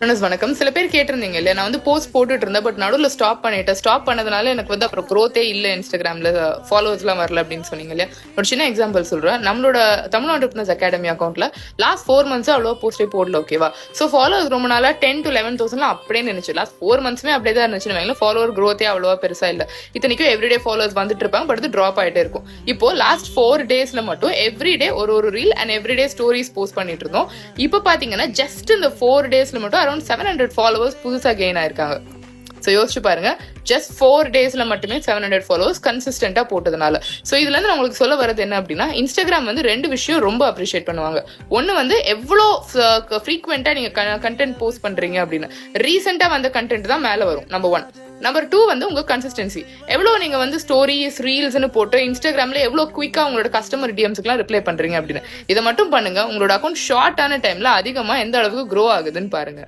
வணக்கம். சில பேர் கேட்டிருந்தீங்க இல்லையா, நான் வந்து போஸ்ட் போட்டுட்டு இருந்தேன், பட் நடுவில் ஸ்டாப் பண்ணிட்டேன். ஸ்டாப் பண்ணதுனால எனக்கு வந்து அப்புறம் க்ரோத்தே இல்லை, இன்ஸ்டாகிராமில் ஃபாலோவர்ஸ்லாம் வரல அப்படின்னு சொன்னீங்க இல்லையா. ஒரு சின்ன எக்ஸாம்பிள் சொல்கிறேன். நம்மளோட தமிழ் ஆண்டர்பிரினர்ஸ் அகாடமி அக்கௌண்ட்டில் லாஸ்ட் 4 months அவ்வளோ போஸ்டே போடல, ஓகேவா. ஸோ ஃபாலோவர்ஸ் ரொம்ப நாளாக 10 to 11,000 அப்படியே நினைச்சு லாஸ்ட் 4 monthsமே அப்படியே தான் இருந்துச்சுன்னு ஃபாலோவர் க்ரோத்தே அவ்வளோவா பெருசாக இல்லை. இத்தனைக்கும் எவ்ரிடே ஃபாலோவர்ஸ் வந்துட்டு இருப்பாங்க, பட் ட்ராப் ஆகிட்டே இருக்கும். இப்போ லாஸ்ட் 4 daysல மட்டும் எவ்ரிடே ஒரு reel and everyday stories post பண்ணிட்டு இருந்தோம். இப்போ பார்த்தீங்கன்னா ஜஸ்ட் இந்த 4 daysல மட்டும் அரௌண்ட் 700 ஃபாலோவர்ஸ் புதுசா கெயின் ஆயிருக்காங்க. ஸோ யோசிச்சு பாருங்க, ஜஸ்ட் 4 daysல மட்டுமே 700 ஃபாலோவர்ஸ் கன்சிஸ்டண்டா போட்டதுனால. ஸோ இதுல இருந்து நான் உங்களுக்கு சொல்ல வரது என்ன அப்படின்னா, இன்ஸ்டாகிராம் வந்து 2 விஷயம் ரொம்ப அப்ரிஷியேட் பண்ணுவாங்க. ஒன்னு வந்து எவ்வளோ ஃப்ரீக்வெண்டா நீங்க கண்டென்ட் போஸ்ட் பண்றீங்க அப்படின்னு. ரீசெண்டா வந்த கண்டென்ட் தான் மேல வரும், நம்பர் 1. நம்பர் 2 வந்து உங்க கன்சிஸ்டன்சி. எவ்வளவு நீங்க வந்து ஸ்டோரிஸ் ரீல்ஸ்னு போட்டு இன்ஸ்டாகிராம்ல எவ்வளவு குயிக்கா உங்களோட கஸ்டமர் டிஎம்ஸ்க்குலாம் ரிப்ளை பண்றீங்க அப்படின்னு. இதை மட்டும் பண்ணுங்க, உங்களோட அக்கௌண்ட் ஷார்ட்டான டைம்ல அதிகமா எந்த அளவுக்கு க்ரோ ஆகுதுன்னு பாருங்க.